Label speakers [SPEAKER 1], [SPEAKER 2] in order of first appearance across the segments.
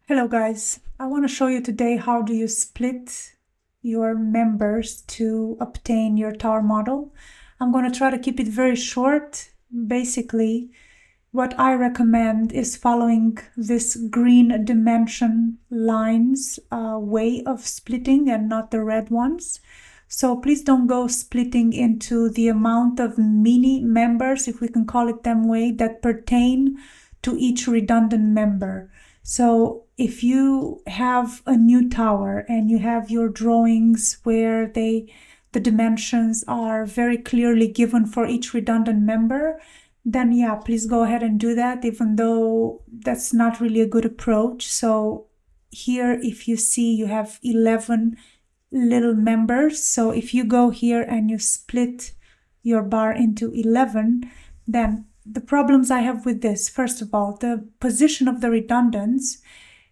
[SPEAKER 1] Hello guys, I want to show you today how do you split your members to obtain your tower model. I'm going to try to keep it very short. Basically, what I recommend is following this green dimension lines way of splitting and not the red ones. So please don't go splitting into the amount of mini members, if we can call it that way, that pertain to each redundant member. So if you have a new tower and you have your drawings where the dimensions are very clearly given for each redundant member, then yeah, please go ahead and do that, even though that's not really a good approach. So here, if you see, you have 11 little members. So if you go here and you split your bar into 11, then the problems I have with this, first of all, the position of the redundants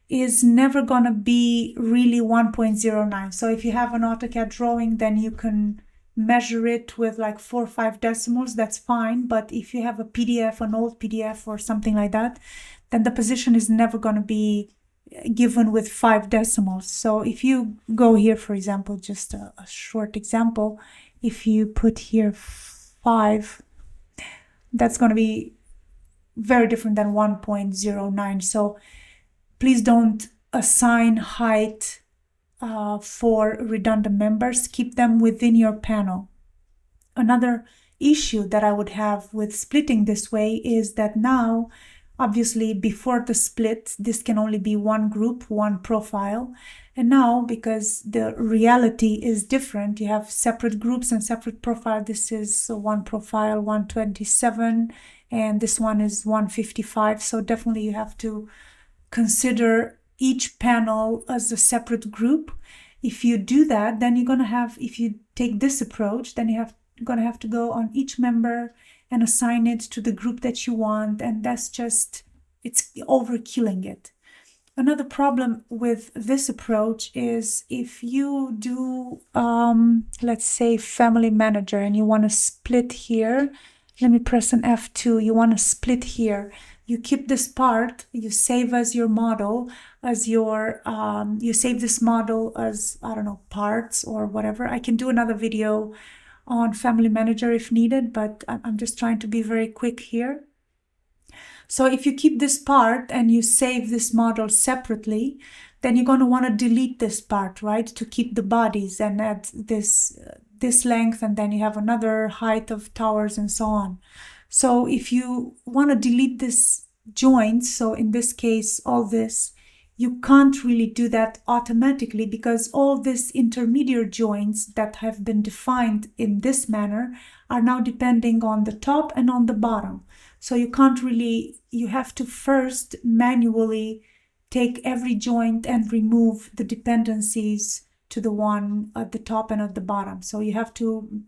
[SPEAKER 1] is never going to be really 1.09. So if you have an AutoCAD drawing, then you can measure it with like 4 or 5 decimals, that's fine. But if you have a PDF, an old PDF or something like that, then the position is never going to be given with 5 decimals. So if you go here, for example, just a short example, if you put here 5, that's going to be very different than 1.09. So please don't assign height for redundant members. Keep them within your panel. Another issue that I would have with splitting this way is that now, obviously, before the split, this can only be one group, one profile. And now, because the reality is different, you have separate groups and separate profile. This is one profile, 127, and this one is 155. So definitely you have to consider each panel as a separate group. If you do that, then you're going to have, if you take this approach, then you're going to have to go on each member and assign it to the group that you want. And that's just, it's overkilling it. Another problem with this approach is if you do, let's say, family manager, and you want to split here. Let me press an F2. You want to split here. You keep this part, you save as your model, as your, you save this model as, I don't know, parts or whatever. I can do another video on family manager if needed, but I'm just trying to be very quick here. So if you keep this part and you save this model separately, then you're going to want to delete this part, right, to keep the bodies and add this length, and then you have another height of towers and so on. So if you want to delete this joint, so in this case, all this, you can't really do that automatically because all these intermediate joints that have been defined in this manner are now depending on the top and on the bottom. So you can't really, you have to first manually take every joint and remove the dependencies to the one at the top and at the bottom. So you have to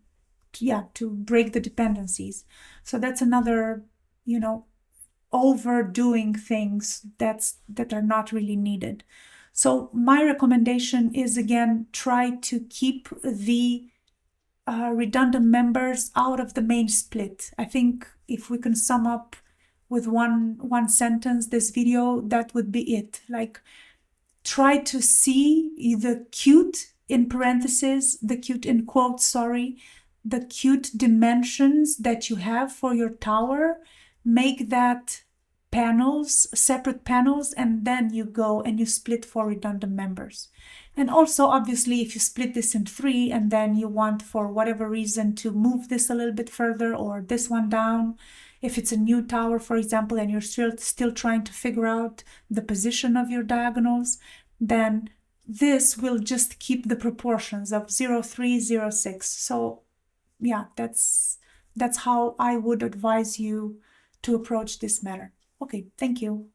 [SPEAKER 1] break the dependencies. So that's another, overdoing things that are not really needed. So my recommendation is, again, try to keep the redundant members out of the main split. I think if we can sum up with one sentence this video, that would be it. Like, try to see the cute in parentheses, the cute in quotes, sorry, the cute dimensions that you have for your tower. Make that panels, separate panels, and then you go and you split for redundant members. And also, obviously, if you split this in 3 and then you want, for whatever reason, to move this a little bit further or this one down, if it's a new tower, for example, and you're still trying to figure out the position of your diagonals, then this will just keep the proportions of 0.3, 0.6. So yeah, that's how I would advise you to approach this matter. Okay, thank you.